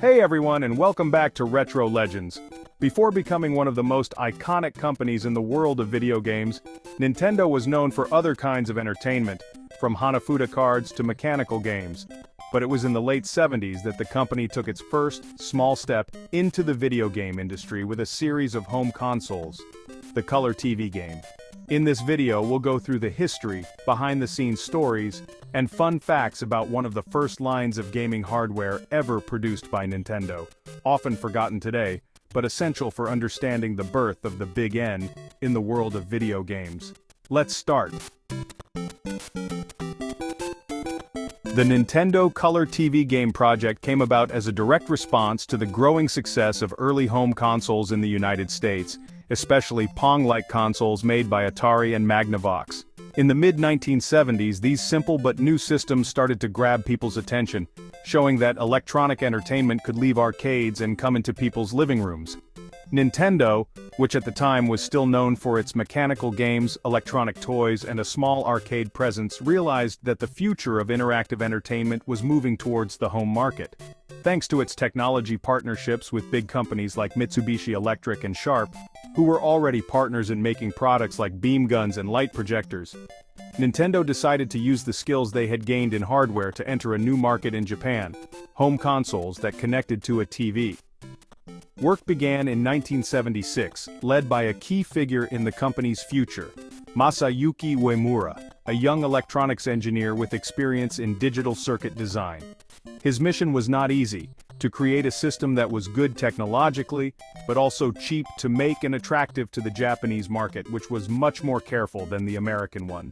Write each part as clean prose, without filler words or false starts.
Hey everyone, and welcome back to Retro Legends. Before becoming one of the most iconic companies in the world of video games, Nintendo was known for other kinds of entertainment, from Hanafuda cards to mechanical games. But it was in the late 70s that the company took its first, small step into the video game industry with a series of home consoles, the Color TV game. In this video we'll go through the history, behind-the-scenes stories, and fun facts about one of the first lines of gaming hardware ever produced by Nintendo, often forgotten today, but essential for understanding the birth of the Big N in the world of video games. Let's start. The Nintendo Color TV game project came about as a direct response to the growing success of early home consoles in the United States, especially Pong-like consoles made by Atari and Magnavox. In the mid-1970s, these simple but new systems started to grab people's attention, showing that electronic entertainment could leave arcades and come into people's living rooms. Nintendo, which at the time was still known for its mechanical games, electronic toys, and a small arcade presence, realized that the future of interactive entertainment was moving towards the home market. Thanks to its technology partnerships with big companies like Mitsubishi Electric and Sharp, who were already partners in making products like beam guns and light projectors, Nintendo decided to use the skills they had gained in hardware to enter a new market in Japan: home consoles that connected to a TV. Work began in 1976, led by a key figure in the company's future, Masayuki Uemura, a young electronics engineer with experience in digital circuit design. His mission was not easy: to create a system that was good technologically, but also cheap to make and attractive to the Japanese market, which was much more careful than the American one.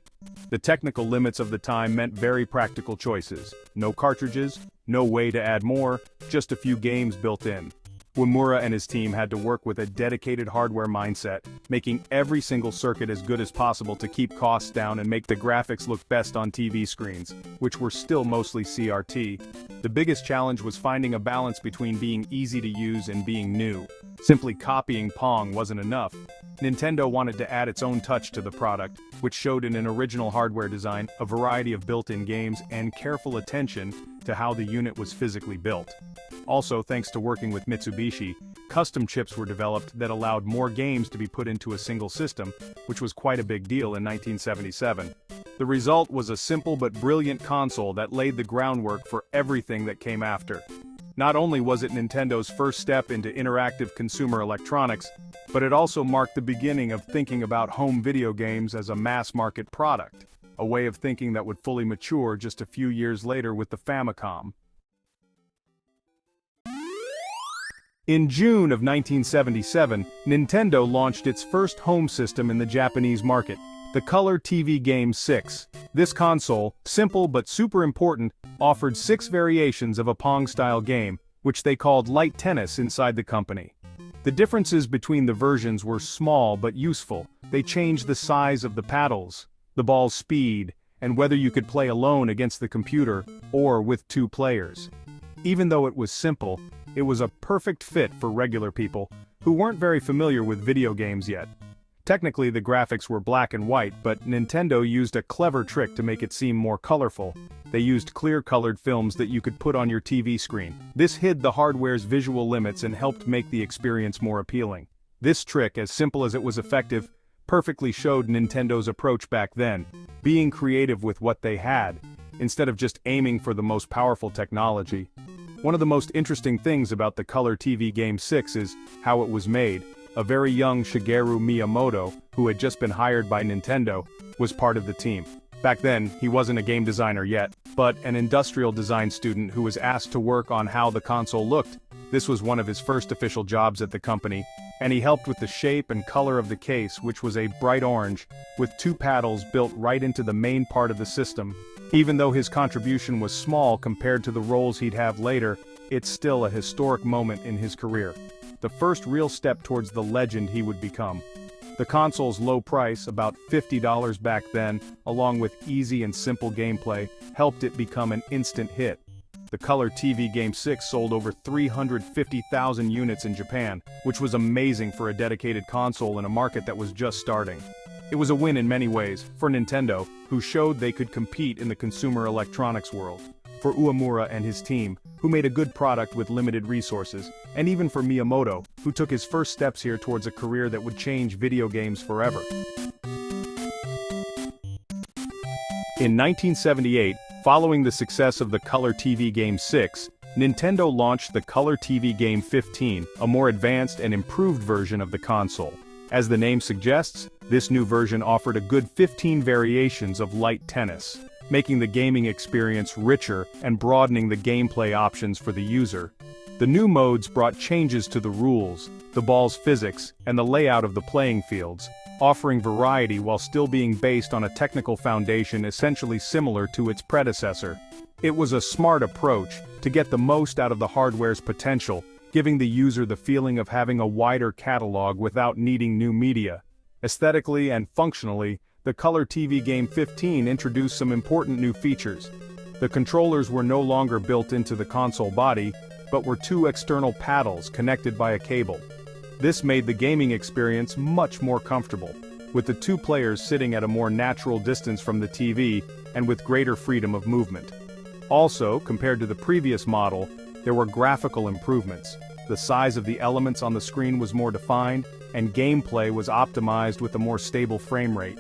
The technical limits of the time meant very practical choices: no cartridges, no way to add more, just a few games built in. Uemura and his team had to work with a dedicated hardware mindset, making every single circuit as good as possible to keep costs down and make the graphics look best on TV screens, which were still mostly CRT. The biggest challenge was finding a balance between being easy to use and being new. Simply copying Pong wasn't enough. Nintendo wanted to add its own touch to the product, which showed in an original hardware design, a variety of built-in games, and careful attention to how the unit was physically built. Also, thanks to working with Mitsubishi, custom chips were developed that allowed more games to be put into a single system, which was quite a big deal in 1977. The result was a simple but brilliant console that laid the groundwork for everything that came after. Not only was it Nintendo's first step into interactive consumer electronics, but it also marked the beginning of thinking about home video games as a mass-market product, a way of thinking that would fully mature just a few years later with the Famicom. In June of 1977, Nintendo launched its first home system in the Japanese market, the Color TV Game 6. This console, simple but super important, offered 6 variations of a Pong-style game, which they called light tennis inside the company. The differences between the versions were small but useful. They changed the size of the paddles, the ball's speed, and whether you could play alone against the computer or with 2 players. Even though it was simple, it was a perfect fit for regular people who weren't very familiar with video games yet. Technically, the graphics were black and white, but Nintendo used a clever trick to make it seem more colorful. They used clear-colored films that you could put on your TV screen. This hid the hardware's visual limits and helped make the experience more appealing. This trick, as simple as it was effective, perfectly showed Nintendo's approach back then, being creative with what they had, instead of just aiming for the most powerful technology. One of the most interesting things about the Color TV Game 6 is how it was made. A very young Shigeru Miyamoto, who had just been hired by Nintendo, was part of the team. Back then, he wasn't a game designer yet, but an industrial design student who was asked to work on how the console looked. This was one of his first official jobs at the company, and he helped with the shape and color of the case, which was a bright orange, with 2 paddles built right into the main part of the system. Even though his contribution was small compared to the roles he'd have later, it's still a historic moment in his career. The first real step towards the legend he would become. The console's low price, about $50 back then, along with easy and simple gameplay, helped it become an instant hit. The Color TV Game 6 sold over 350,000 units in Japan, which was amazing for a dedicated console in a market that was just starting. It was a win in many ways, for Nintendo, who showed they could compete in the consumer electronics world. for Uemura and his team, who made a good product with limited resources, and even for Miyamoto, who took his first steps here towards a career that would change video games forever. In 1978, following the success of the Color TV Game 6, Nintendo launched the Color TV Game 15, a more advanced and improved version of the console. As the name suggests, this new version offered a good 15 variations of light tennis, making the gaming experience richer and broadening the gameplay options for the user. The new modes brought changes to the rules, the ball's physics, and the layout of the playing fields, offering variety while still being based on a technical foundation essentially similar to its predecessor. It was a smart approach to get the most out of the hardware's potential, giving the user the feeling of having a wider catalog without needing new media. Aesthetically and functionally, the Color TV Game 15 introduced some important new features. The controllers were no longer built into the console body, but were two external paddles connected by a cable. This made the gaming experience much more comfortable, with the two players sitting at a more natural distance from the TV and with greater freedom of movement. Also, compared to the previous model, there were graphical improvements. The size of the elements on the screen was more defined, and gameplay was optimized with a more stable frame rate.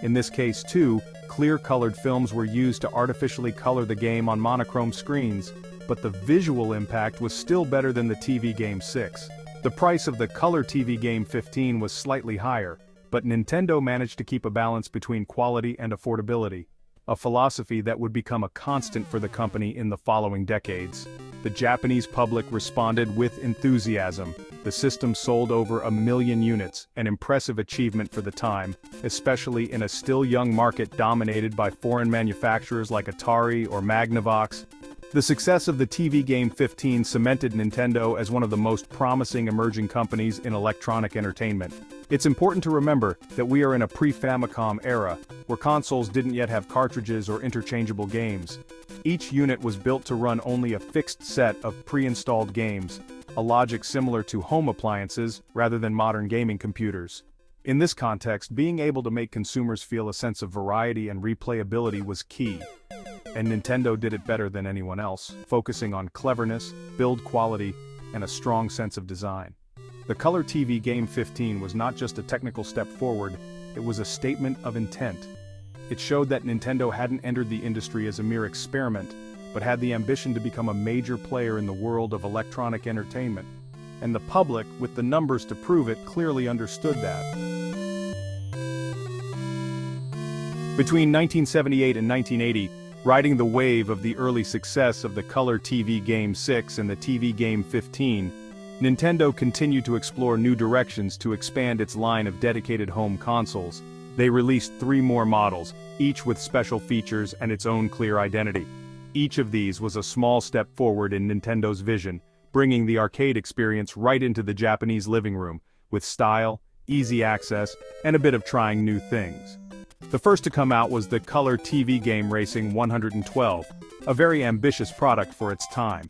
In this case too, clear-colored films were used to artificially color the game on monochrome screens, but the visual impact was still better than the TV Game 6. The price of the Color TV Game 15 was slightly higher, but Nintendo managed to keep a balance between quality and affordability, a philosophy that would become a constant for the company in the following decades. The Japanese public responded with enthusiasm. The system sold over 1 million units, an impressive achievement for the time, especially in a still young market dominated by foreign manufacturers like Atari or Magnavox. The success of the TV Game 15 cemented Nintendo as one of the most promising emerging companies in electronic entertainment. It's important to remember that we are in a pre-Famicom era, where consoles didn't yet have cartridges or interchangeable games. Each unit was built to run only a fixed set of pre-installed games, a logic similar to home appliances rather than modern gaming computers. In this context, being able to make consumers feel a sense of variety and replayability was key. And Nintendo did it better than anyone else, focusing on cleverness, build quality, and a strong sense of design. The Color TV Game 15 was not just a technical step forward, it was a statement of intent. It showed that Nintendo hadn't entered the industry as a mere experiment, but had the ambition to become a major player in the world of electronic entertainment. And the public, with the numbers to prove it, clearly understood that. Between 1978 and 1980, riding the wave of the early success of the Color TV Game 6 and the TV Game 15, Nintendo continued to explore new directions to expand its line of dedicated home consoles. They released 3 more models, each with special features and its own clear identity. Each of these was a small step forward in Nintendo's vision, bringing the arcade experience right into the Japanese living room, with style, easy access, and a bit of trying new things. The first to come out was the Color TV Game Racing 112, a very ambitious product for its time.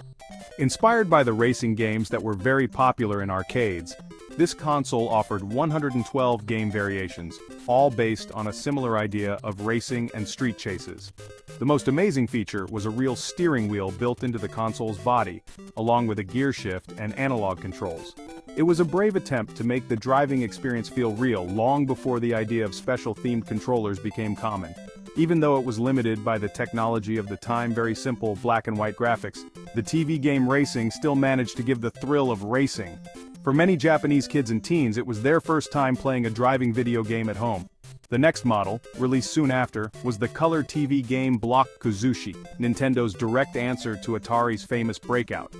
Inspired by the racing games that were very popular in arcades, this console offered 112 game variations, all based on a similar idea of racing and street chases. The most amazing feature was a real steering wheel built into the console's body, along with a gear shift and analog controls. It was a brave attempt to make the driving experience feel real long before the idea of special themed controllers became common. Even though it was limited by the technology of the time, very simple black and white graphics, the TV Game Racing still managed to give the thrill of racing. For many Japanese kids and teens, it was their first time playing a driving video game at home. The next model, released soon after, was the Color TV Game Block Kuzushi, Nintendo's direct answer to Atari's famous Breakout.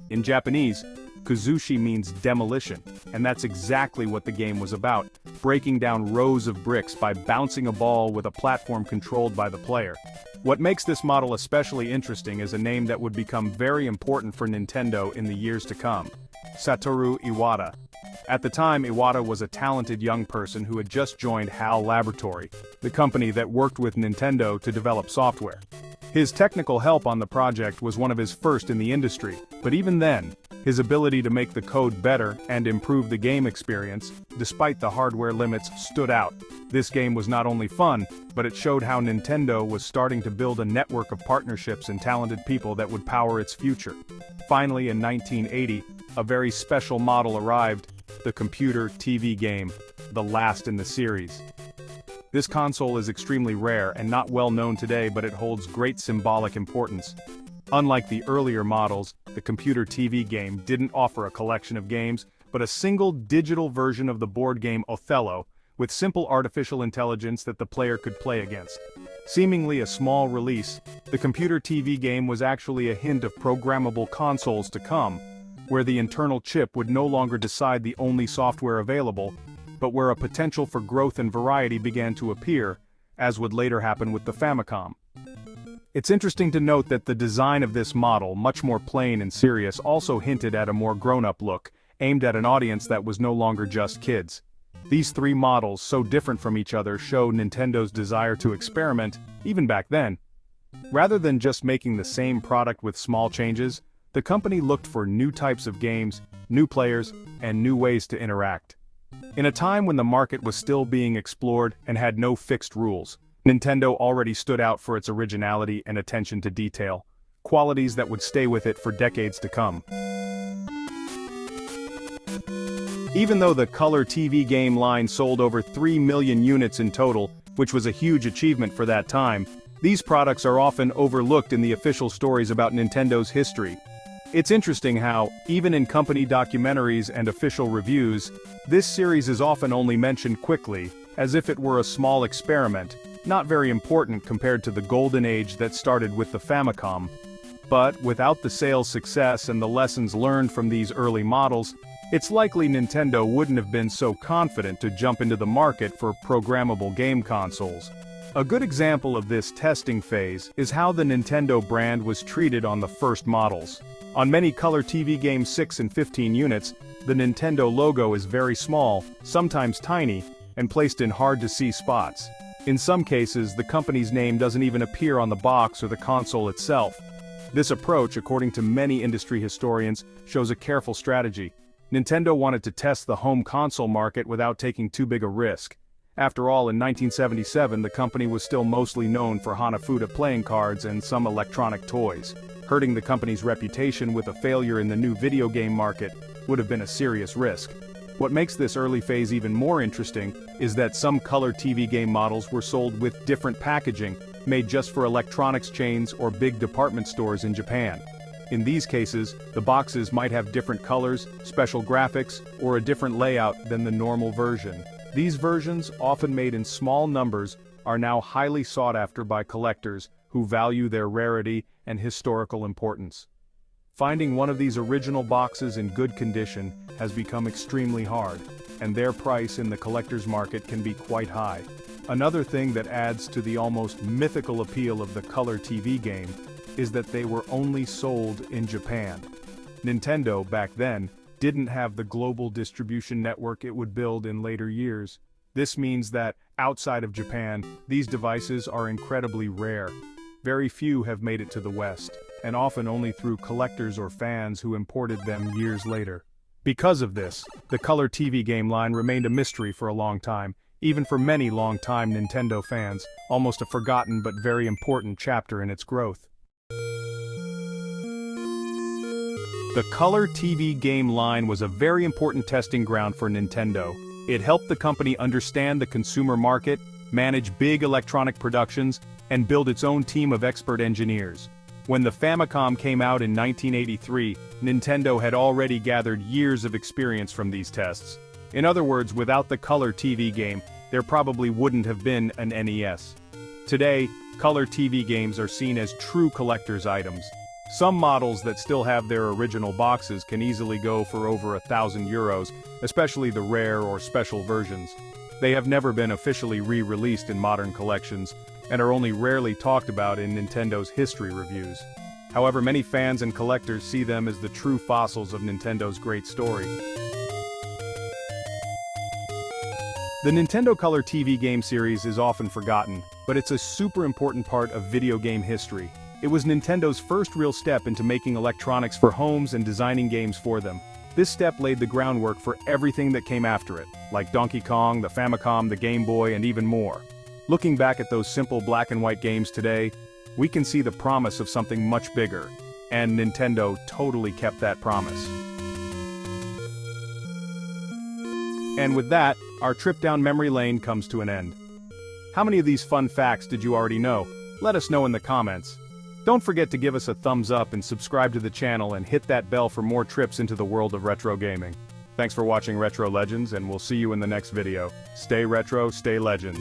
In Japanese, Kuzushi means demolition, and that's exactly what the game was about, breaking down rows of bricks by bouncing a ball with a platform controlled by the player. What makes this model especially interesting is a name that would become very important for Nintendo in the years to come: Satoru Iwata. At the time, Iwata was a talented young person who had just joined HAL Laboratory, the company that worked with Nintendo to develop software. His technical help on the project was one of his first in the industry, but even then, his ability to make the code better and improve the game experience, despite the hardware limits, stood out. This game was not only fun, but it showed how Nintendo was starting to build a network of partnerships and talented people that would power its future. Finally, in 1980, a very special model arrived, the computer TV game, the last in the series. This console is extremely rare and not well known today, but it holds great symbolic importance. Unlike the earlier models, the computer TV game didn't offer a collection of games, but a single digital version of the board game Othello, with simple artificial intelligence that the player could play against. Seemingly a small release, the computer TV game was actually a hint of programmable consoles to come, where the internal chip would no longer decide the only software available, but where a potential for growth and variety began to appear, as would later happen with the Famicom. It's interesting to note that the design of this model, much more plain and serious, also hinted at a more grown-up look, aimed at an audience that was no longer just kids. These three models, so different from each other, show Nintendo's desire to experiment, even back then. Rather than just making the same product with small changes, the company looked for new types of games, new players, and new ways to interact. In a time when the market was still being explored and had no fixed rules, Nintendo already stood out for its originality and attention to detail, qualities that would stay with it for decades to come. Even though the color TV game line sold over 3 million units in total, which was a huge achievement for that time, these products are often overlooked in the official stories about Nintendo's history. It's interesting how, even in company documentaries and official reviews, this series is often only mentioned quickly, as if it were a small experiment, not very important compared to the golden age that started with the Famicom. But without the sales success and the lessons learned from these early models, it's likely Nintendo wouldn't have been so confident to jump into the market for programmable game consoles. A good example of this testing phase is how the Nintendo brand was treated on the first models. On many color TV games 6 and 15 units, the Nintendo logo is very small, sometimes tiny, and placed in hard-to-see spots. In some cases, the company's name doesn't even appear on the box or the console itself. This approach, according to many industry historians, shows a careful strategy. Nintendo wanted to test the home console market without taking too big a risk. After all, in 1977 the company was still mostly known for Hanafuda playing cards and some electronic toys. Hurting the company's reputation with a failure in the new video game market would have been a serious risk. What makes this early phase even more interesting is that some color TV game models were sold with different packaging, made just for electronics chains or big department stores in Japan. In these cases, the boxes might have different colors, special graphics, or a different layout than the normal version. These versions, often made in small numbers, are now highly sought after by collectors who value their rarity and historical importance. Finding one of these original boxes in good condition has become extremely hard, and their price in the collector's market can be quite high. Another thing that adds to the almost mythical appeal of the color TV game is that they were only sold in Japan. Nintendo, back then, didn't have the global distribution network it would build in later years. This means that, outside of Japan, these devices are incredibly rare. Very few have made it to the West, and often only through collectors or fans who imported them years later. Because of this, the color TV game line remained a mystery for a long time, even for many long-time Nintendo fans, almost a forgotten but very important chapter in its growth. The color TV game line was a very important testing ground for Nintendo. It helped the company understand the consumer market, manage big electronic productions, and build its own team of expert engineers. When the Famicom came out in 1983, Nintendo had already gathered years of experience from these tests. In other words, without the color TV game, there probably wouldn't have been an NES. Today, color TV games are seen as true collector's items. Some models that still have their original boxes can easily go for over €1,000, especially the rare or special versions. They have never been officially re-released in modern collections, and are only rarely talked about in Nintendo's history reviews. However, many fans and collectors see them as the true fossils of Nintendo's great story. The Nintendo Color TV game series is often forgotten, but it's a super important part of video game history. It was Nintendo's first real step into making electronics for homes and designing games for them. This step laid the groundwork for everything that came after it, like Donkey Kong, the Famicom, the Game Boy, and even more. Looking back at those simple black and white games today, we can see the promise of something much bigger, and Nintendo totally kept that promise. And with that, our trip down memory lane comes to an end. How many of these fun facts did you already know? Let us know in the comments. Don't forget to give us a thumbs up and subscribe to the channel and hit that bell for more trips into the world of retro gaming. Thanks for watching Retro Legends, and we'll see you in the next video. Stay retro, stay legends.